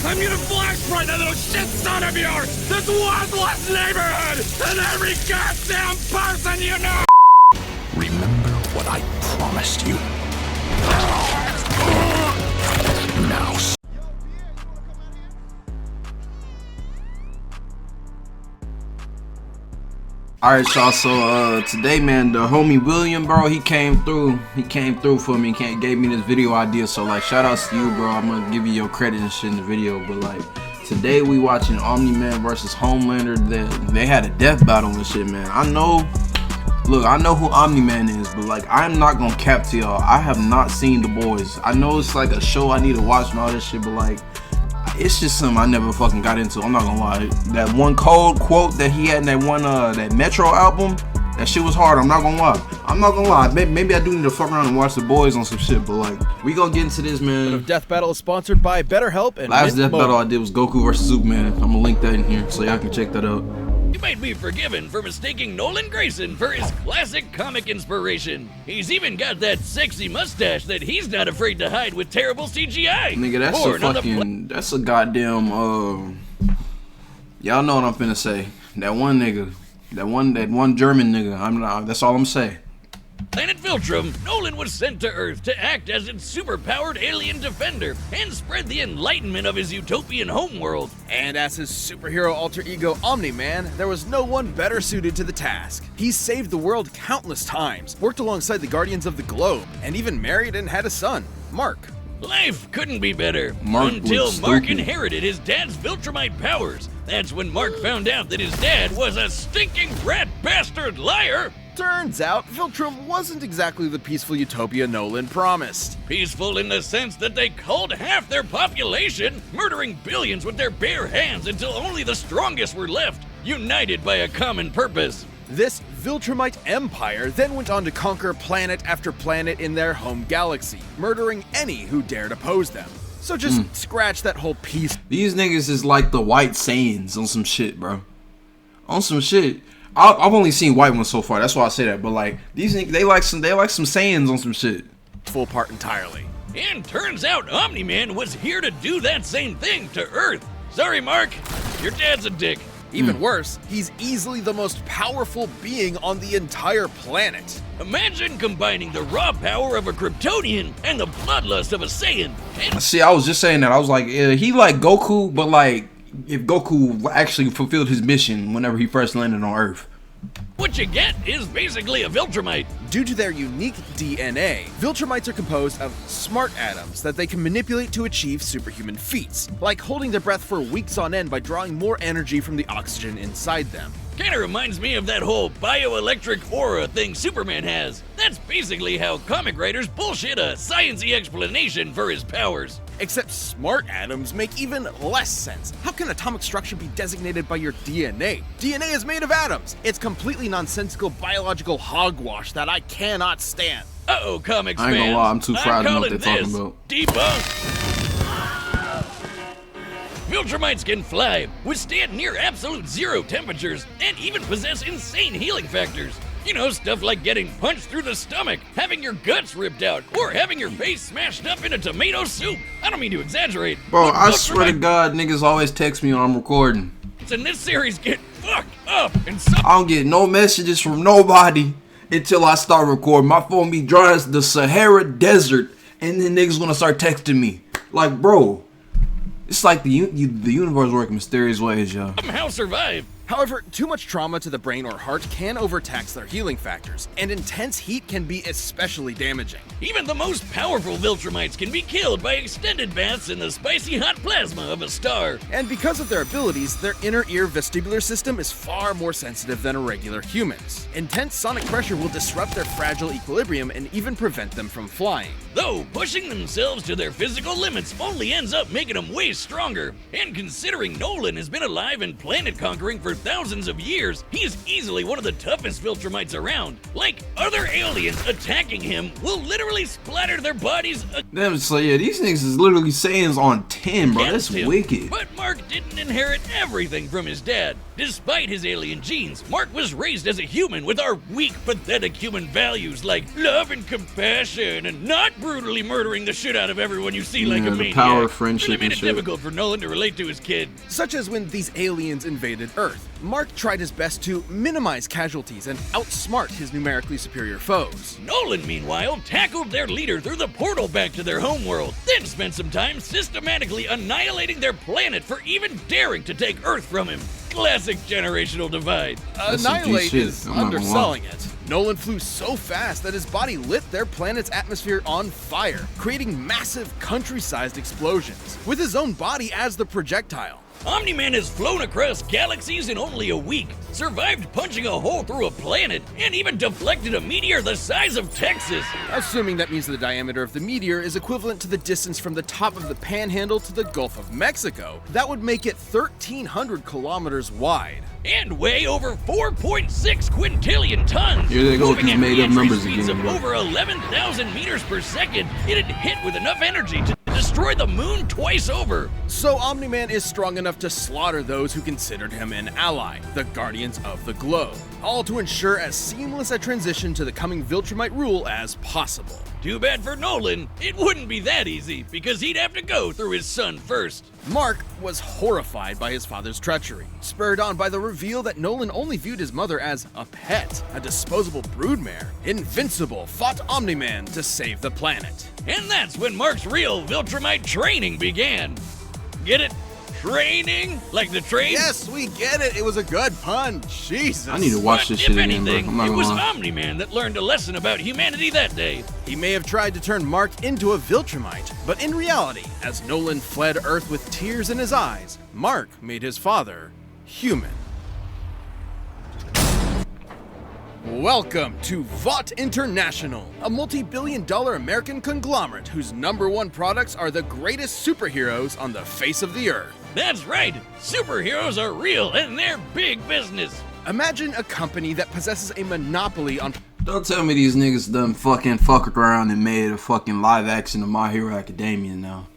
I'm gonna flash right that little shit son of yours! This worthless neighborhood! And every goddamn person you know! Remember what I promised you. Now. Alright, y'all, so today, man, the homie William, bro, he came through for me, gave me this video idea. So like, shout outs to you, bro. I'm gonna give you your credit and shit in the video. But like, today we watching Omni-Man versus Homelander. They had a death battle and shit, man. I know who Omni-Man is, but like, I'm not gonna cap to y'all, I have not seen The Boys. I know it's like a show I need to watch and all this shit, but like, it's just something I never fucking got into. I'm not gonna lie. That one cold quote that he had in that one that Metro album, that shit was hard. I'm not gonna lie. Maybe I do need to fuck around and watch The Boys on some shit, but like, we gonna get into this, man. Death Battle is sponsored by BetterHelp and last Death Battle I did was Goku versus Superman. I'm gonna link that in here so y'all can check that out. You might be forgiven for mistaking Nolan Grayson for his classic comic inspiration. He's even got that sexy mustache that he's not afraid to hide with terrible CGI. Nigga, that's a goddamn, y'all know what I'm finna say. That one nigga, that one German nigga, that's all I'm saying. Planet Viltrum, Nolan was sent to Earth to act as its superpowered alien defender and spread the enlightenment of his utopian homeworld. And as his superhero alter ego Omni-Man, there was no one better suited to the task. He saved the world countless times, worked alongside the Guardians of the Globe, and even married and had a son, Mark. Life couldn't be better until Mark inherited his dad's Viltrumite powers. That's when Mark found out that his dad was a stinking rat bastard liar. Turns out, Viltrum wasn't exactly the peaceful utopia Nolan promised. Peaceful in the sense that they culled half their population, murdering billions with their bare hands until only the strongest were left, united by a common purpose. This Viltrumite empire then went on to conquer planet after planet in their home galaxy, murdering any who dared oppose them. So just scratch that whole piece. These niggas is like the White Saiyans on some shit, bro. On some shit. I've only seen white ones so far. That's why I say that. But like, these niggas, they like some Saiyans on some shit. Full part entirely. And turns out Omni-Man was here to do that same thing to Earth. Sorry, Mark. Your dad's a dick. Even worse, he's easily the most powerful being on the entire planet. Imagine combining the raw power of a Kryptonian and the bloodlust of a Saiyan. See, I was just saying that. I was like, he like Goku, but like, if Goku actually fulfilled his mission whenever he first landed on Earth. What you get is basically a Viltrumite. Due to their unique DNA, Viltrumites are composed of smart atoms that they can manipulate to achieve superhuman feats, like holding their breath for weeks on end by drawing more energy from the oxygen inside them. Kinda reminds me of that whole bioelectric aura thing Superman has. That's basically how comic writers bullshit a science-y explanation for his powers. Except smart atoms make even less sense. How can atomic structure be designated by your DNA? DNA is made of atoms. It's completely nonsensical biological hogwash that I cannot stand. Uh-oh, comics I ain't gonna fans. lie, I'm too proud to know what calling they're talking this about. Debunked. Viltrumites can fly, withstand near absolute zero temperatures, and even possess insane healing factors. You know, stuff like getting punched through the stomach, having your guts ripped out, or having your face smashed up in a tomato soup. I don't mean to exaggerate. Bro, I swear to God, niggas always text me when I'm recording. In this series get fucked up, and I don't get no messages from nobody until I start recording. My phone be dry as the Sahara Desert, and then niggas gonna start texting me. Like, bro, it's like the universe works in mysterious ways, yo. somehow survive. However, too much trauma to the brain or heart can overtax their healing factors, and intense heat can be especially damaging. Even the most powerful Viltrumites can be killed by extended baths in the spicy hot plasma of a star. And because of their abilities, their inner ear vestibular system is far more sensitive than a regular human's. Intense sonic pressure will disrupt their fragile equilibrium and even prevent them from flying. Though pushing themselves to their physical limits only ends up making them way stronger. And considering Nolan has been alive and planet conquering for over thousands of years, he is easily one of the toughest Viltrumites around. Like, other aliens attacking him will literally splatter their bodies Damn, so yeah, these niggas is literally Saiyans on 10, bro. That's against him. wicked. But Mark didn't inherit everything from his dad. Despite his alien genes, Mark was raised as a human with our weak, pathetic human values like love and compassion and not brutally murdering the shit out of everyone you see like a the maniac. power of friendship Really made and it shit. difficult for Nolan to relate to his kid. Such as when these aliens invaded Earth. Mark tried his best to minimize casualties and outsmart his numerically superior foes. Nolan, meanwhile, tackled their leader through the portal back to their homeworld, then spent some time systematically annihilating their planet for even daring to take Earth from him. Classic generational divide. That's some deep Annihilate shit. is I'm not gonna underselling it. Nolan flew so fast that his body lit their planet's atmosphere on fire, creating massive country-sized explosions, with his own body as the projectile. Omni-Man has flown across galaxies in only a week, survived punching a hole through a planet, and even deflected a meteor the size of Texas. Assuming that means the diameter of the meteor is equivalent to the distance from the top of the Panhandle to the Gulf of Mexico, that would make it 1,300 kilometers wide. And weigh over 4.6 quintillion tons. Here they go with Moving these at made-up re-entry numbers speeds again, of bro. over 11,000 meters per second, it had hit with enough energy to destroy the moon twice over. So Omni-Man is strong enough to slaughter those who considered him an ally, the Guardians of the Globe, all to ensure as seamless a transition to the coming Viltrumite rule as possible. Too bad for Nolan, it wouldn't be that easy, because he'd have to go through his son first. Mark was horrified by his father's treachery, spurred on by the reveal that Nolan only viewed his mother as a pet, a disposable broodmare. Invincible fought Omni-Man to save the planet. And that's when Mark's real Viltrumite training began. Get it? Training? Like the train? Yes, we get it. It was a good pun. Jesus. I need to watch But this shit if again, bro. anything, I'm not it gonna was lie. Omni-Man that learned a lesson about humanity that day. He may have tried to turn Mark into a Viltrumite, but in reality, as Nolan fled Earth with tears in his eyes, Mark made his father human. Welcome to Vought International, a multi-billion-dollar American conglomerate whose #1 products are the greatest superheroes on the face of the earth. That's right, superheroes are real and they're big business. Imagine a company that possesses a monopoly on Don't tell me these niggas done fucking fuck around and made a fucking live action of My Hero Academia now.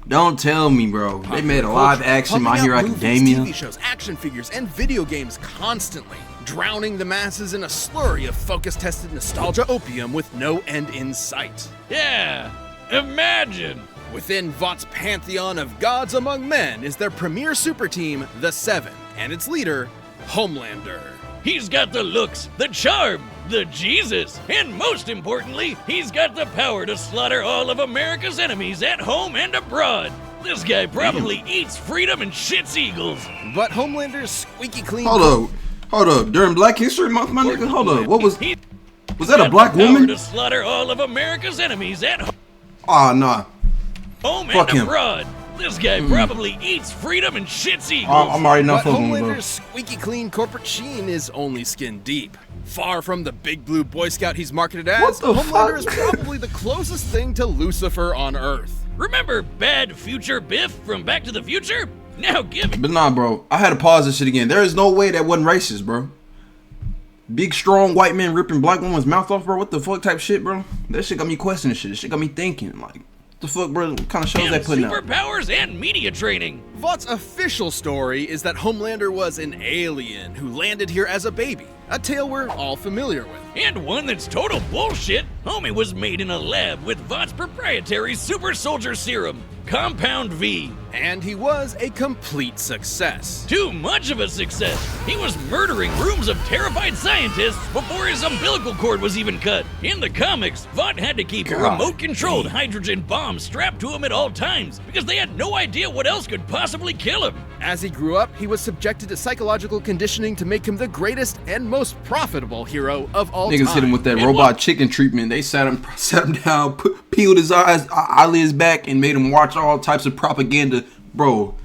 Don't tell me, bro. They made a live action My pumping Hero out movies, Academia. TV shows, action figures, and video games constantly, drowning the masses in a slurry of focus-tested nostalgia opium with no end in sight. Yeah, imagine. Within Vought's pantheon of gods among men is their premier super team, the Seven, and its leader, Homelander. He's got the looks, the charm, the Jesus, and most importantly, he's got the power to slaughter all of America's enemies at home and abroad. This guy probably eats freedom and shits eagles. But Homelander's squeaky clean... Hold up. During Black History Month, my nigga, hold up. What was He that? A got black the power woman? to slaughter all of America's enemies at Oh nah. home Fuck and him. abroad. This guy probably eats freedom and shits eagles. I'm already not But fucking with him, bro. Homelander's squeaky clean corporate sheen is only skin deep. Far from the big blue Boy Scout he's marketed as, What the Homelander fuck? is probably the closest thing to Lucifer on Earth. Remember Bad Future Biff from Back to the Future? Now give it. But nah, bro. I had to pause this shit again. There is no way that wasn't racist, bro. Big, strong white man ripping black woman's mouth off, bro. What the fuck type shit, bro? That shit got me questioning shit. That shit got me thinking, like, what the fuck, bro? What kind of shows And they putting out? superpowers and media training. Vought's official story is that Homelander was an alien who landed here as a baby, a tale we're all familiar with. And one that's total bullshit. Homie was made in a lab with Vought's proprietary super soldier serum, Compound V. And he was a complete success. Too much of a success. He was murdering rooms of terrified scientists before his umbilical cord was even cut. In the comics, Vought had to keep a God remote-controlled hydrogen bomb strapped to him at all times because they had no idea what else could possibly kill him. As he grew up, he was subjected to psychological conditioning to make him the greatest and most profitable hero of all Niggas time. hit him with that And robot what- chicken treatment. They sat him down, peeled his eyelids back, and made him watch all types of propaganda. Bro,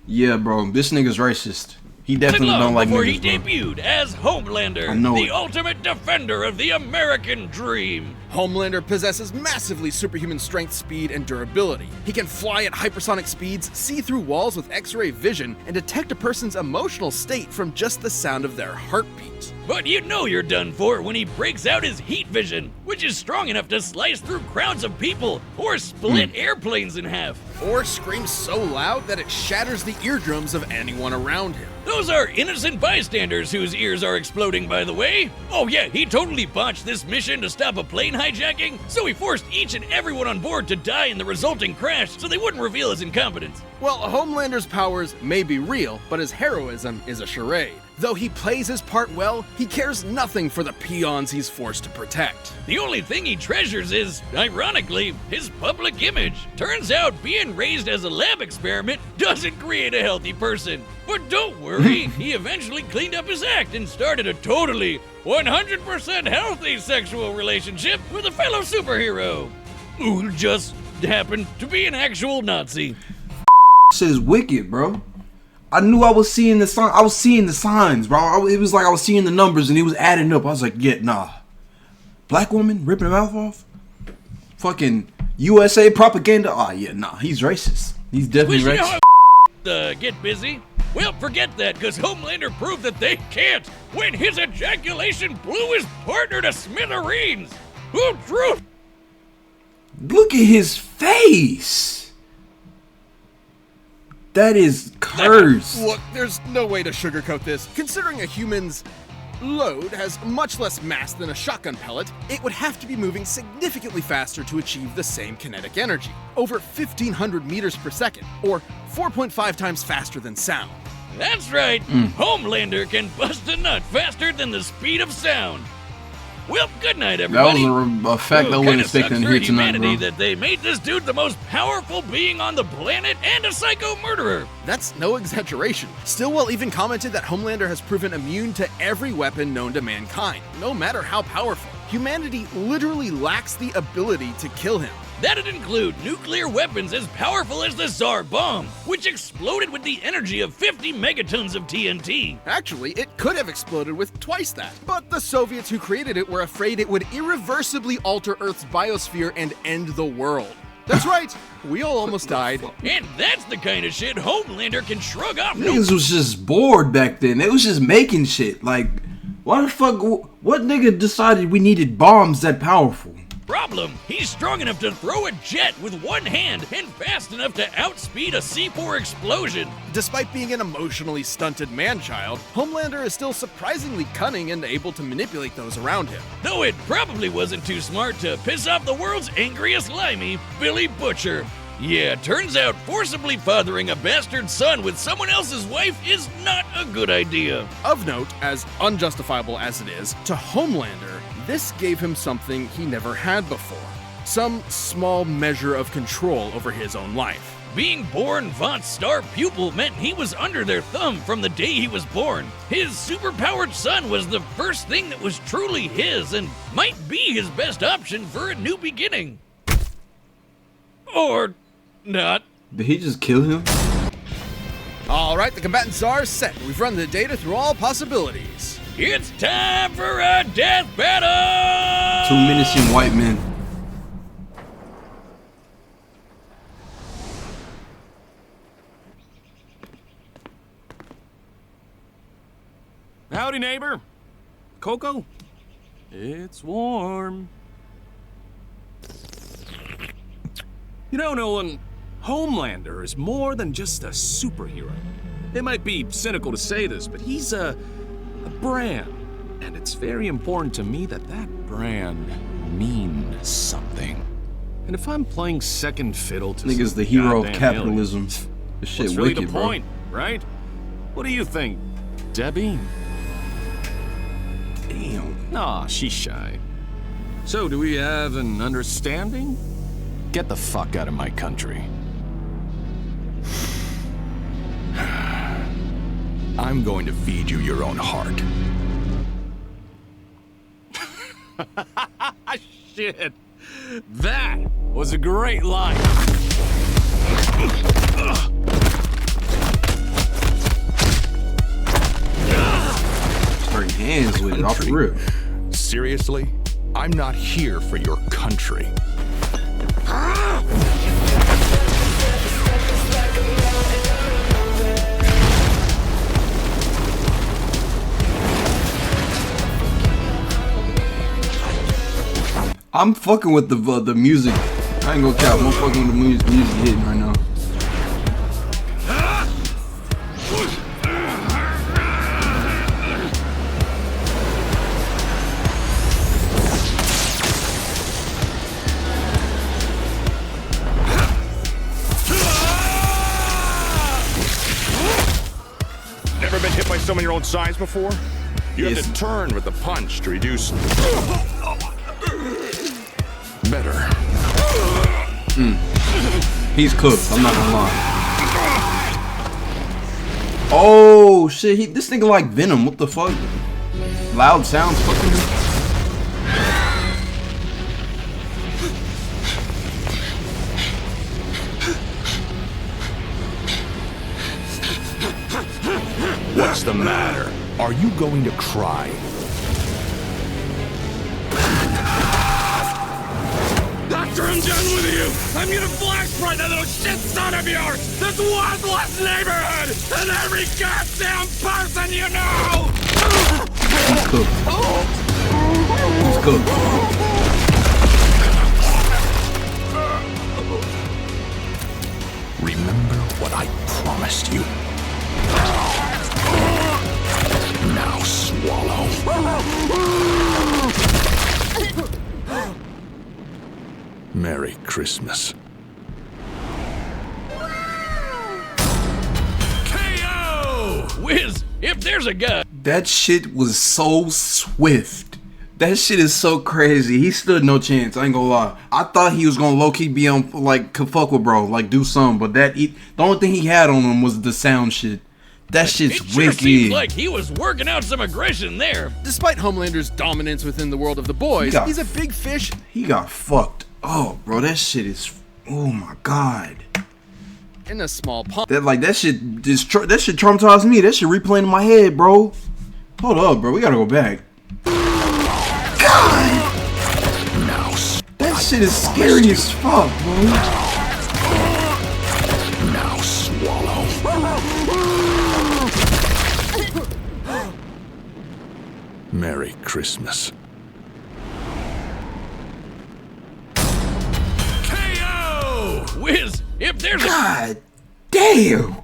yeah, bro, this nigga's racist. He definitely long don't like before niggas, he bro. debuted as Homelander, I know the it. ultimate defender of the American dream. Homelander possesses massively superhuman strength, speed, and durability. He can fly at hypersonic speeds, see through walls with X-ray vision, and detect a person's emotional state from just the sound of their heartbeat. But you know you're done for when he breaks out his heat vision, which is strong enough to slice through crowds of people or split airplanes in half. Or screams so loud that it shatters the eardrums of anyone around him. Those are innocent bystanders whose ears are exploding, by the way. Oh yeah, he totally botched this mission to stop a plane hijacking, so he forced each and everyone on board to die in the resulting crash so they wouldn't reveal his incompetence. Well, Homelander's powers may be real, but his heroism is a charade. Though he plays his part well, he cares nothing for the peons he's forced to protect. The only thing he treasures is, ironically, his public image. Turns out being raised as a lab experiment doesn't create a healthy person. But don't worry, he eventually cleaned up his act and started a totally 100% healthy sexual relationship with a fellow superhero, who just happened to be an actual Nazi. Shit is wicked, bro. I knew I was seeing the sign. I was seeing the signs, bro. It was like I was seeing the numbers and it was adding up. I was like, yeah, nah. Black woman ripping her mouth off? Fucking USA propaganda? Oh, yeah, nah. He's racist. He's definitely Wish you racist. know how get busy? Well, forget that, because Homelander proved that they can't when his ejaculation blew his partner to smithereens. Who drew? Look at his face. That is cursed. Look, there's no way to sugarcoat this. Considering a human's load has much less mass than a shotgun pellet, it would have to be moving significantly faster to achieve the same kinetic energy, over 1,500 meters per second, or 4.5 times faster than sound. That's right. Homelander can bust a nut faster than the speed of sound. Well, good night, That everybody. was a fact I wasn't Kinda sucks expecting for here tonight, humanity bro. that they made this dude the most powerful being on the planet and a psycho murderer. That's no exaggeration. Stillwell even commented that Homelander has proven immune to every weapon known to mankind, no matter how powerful. Humanity literally lacks the ability to kill him. That'd include nuclear weapons as powerful as the Tsar bomb, which exploded with the energy of 50 megatons of TNT. Actually, it could have exploded with twice that. But the Soviets who created it were afraid it would irreversibly alter Earth's biosphere and end the world. That's right, we all almost died. And that's the kind of shit Homelander can shrug off. Niggas was just bored back then. They was just making shit. Like, why the fuck? What nigga decided we needed bombs that powerful? Problem, he's strong enough to throw a jet with one hand and fast enough to outspeed a C4 explosion. Despite being an emotionally stunted man-child, Homelander is still surprisingly cunning and able to manipulate those around him. Though it probably wasn't too smart to piss off the world's angriest limey, Billy Butcher. Yeah, turns out forcibly fathering a bastard son with someone else's wife is not a good idea. Of note, as unjustifiable as it is, to Homelander, this gave him something he never had before. Some small measure of control over his own life. Being born Vought's star pupil meant he was under their thumb from the day he was born. His superpowered son was the first thing that was truly his and might be his best option for a new beginning. Or not. Did he just kill him? Alright, the combatants are set. We've run the data through all possibilities. It's time for a death battle! 2 menacing white men. Howdy, neighbor. Coco? It's warm. You know, Nolan, Homelander is more than just a superhero. It might be cynical to say this, but he's a brand. And it's very important to me that that brand means something. And if I'm playing second fiddle to Nigga's some the hero of goddamn capitalism. aliens, This shit what's really wicked, the bro. point, right? What do you think, Debbie? Damn. Aw, she's shy. So, do we have an understanding? Get the fuck out of my country. I'm going to feed you your own heart. Shit. That was a great line. Off the rip. Seriously? I'm not here for your country. I'm fucking with the music. I ain't gonna cap. I'm fucking with the music hitting right now. Never been hit by someone your own size before? You have to turn with the punch to reduce. Better. He's cooked. I'm not gonna lie. Oh shit! This nigga like Venom. What the fuck? Loud sounds fucking. What's the matter? Are you going to cry? After I'm done with you, I'm gonna flash right that little shit son of yours! This worthless neighborhood! And every goddamn person you know! He's cooked. He's cooked. Remember what I promised you. Now swallow. Merry Christmas. KO! Wiz, if there's a guy. That shit was so swift. That shit is so crazy. He stood no chance. I ain't gonna lie. I thought he was gonna low key be on like fuck with bro, like do something. But the only thing he had on him was the sound shit. That shit's It sure wicked. seems like he was working out some aggression there. Despite Homelander's dominance within the world of the boys, he's a big fish. He got fucked. Oh, bro, that shit is. Oh my god. In a small pond. That shit traumatized me. That shit replaying in my head, bro. Hold up, bro. We gotta go back. God. That shit is scary as fuck, bro. Now swallow. Merry Christmas. KO! Wiz, if there's a God damn.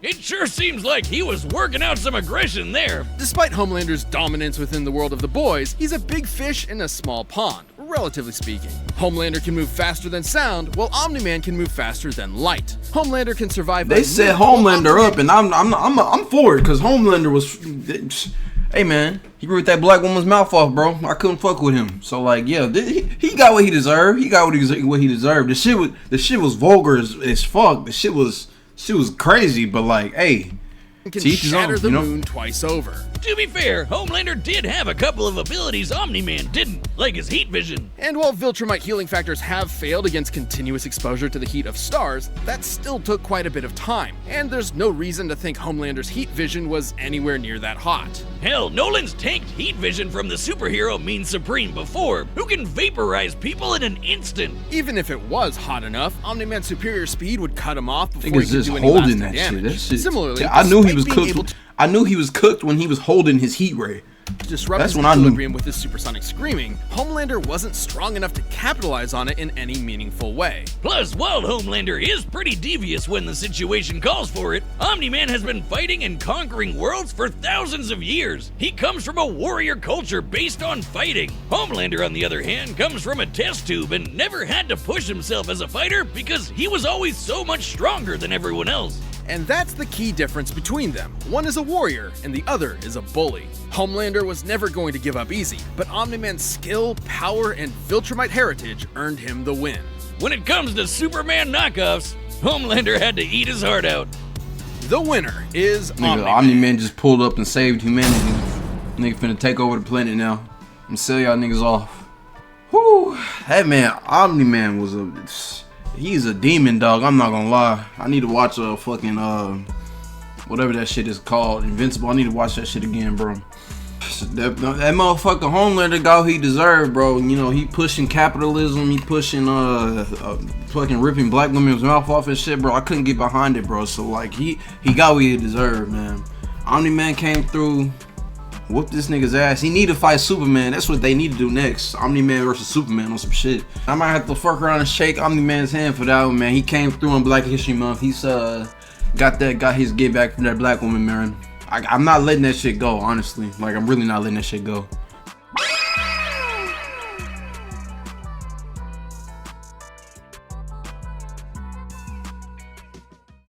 it sure seems like he was working out some aggression there. Despite Homelander's dominance within the world of the boys, he's a big fish in a small pond, relatively speaking. Homelander can move faster than sound, while Omni-Man can move faster than light. Homelander can survive. They set Homelander up, and I'm for it, cause Homelander was. Hey man, he ripped that black woman's mouth off, bro. I couldn't fuck with him. So like, yeah, he got what he deserved. He got what he deserved. The shit was vulgar as fuck. The shit was crazy. But like, hey, can shatter the moon twice over. To be fair, Homelander did have a couple of abilities Omni-Man didn't, like his heat vision. And while Viltrumite healing factors have failed against continuous exposure to the heat of stars, that still took quite a bit of time, and there's no reason to think Homelander's heat vision was anywhere near that hot. Hell, Nolan's tanked heat vision from the superhero Mean Supreme before, who can vaporize people in an instant. Even if it was hot enough, Omni-Man's superior speed would cut him off before he could just do any holding lasting that shit. damage. That shit. Similarly, I knew he was despite being cooked. I knew he was cooked when he was holding his heat ray. Disrupt That's his when I knew. equilibrium with his supersonic screaming, Homelander wasn't strong enough to capitalize on it in any meaningful way. Plus, while Homelander is pretty devious when the situation calls for it, Omni-Man has been fighting and conquering worlds for thousands of years. He comes from a warrior culture based on fighting. Homelander, on the other hand, comes from a test tube and never had to push himself as a fighter because he was always so much stronger than everyone else. And that's the key difference between them. One is a warrior, and the other is a bully. Homelander was never going to give up easy, but Omni-Man's skill, power, and Viltrumite heritage earned him the win. When it comes to Superman knockoffs, Homelander had to eat his heart out. The winner is Nigga, Omni-Man. Omni-Man just pulled up and saved humanity. Nigga finna take over the planet now. And sell y'all niggas off. Whew. That man, Omni-Man was he's a demon, dog. I'm not gonna lie. I need to watch a fucking whatever that shit is called, Invincible. I need to watch that shit again, bro. That motherfucker Homelander got who he deserved, bro. You know, he pushing capitalism, he pushing fucking ripping black women's mouth off and shit, bro. I couldn't get behind it, bro. So like he got what he deserved, man. Omni-Man came through, whooped this nigga's ass. He need to fight Superman. That's what they need to do next. Omni-Man versus Superman on some shit. I might have to fuck around and shake Omni-Man's hand for that one, man. He came through on Black History Month. He's got his get back from that black woman, man. I'm not letting that shit go, honestly. Like, I'm really not letting that shit go.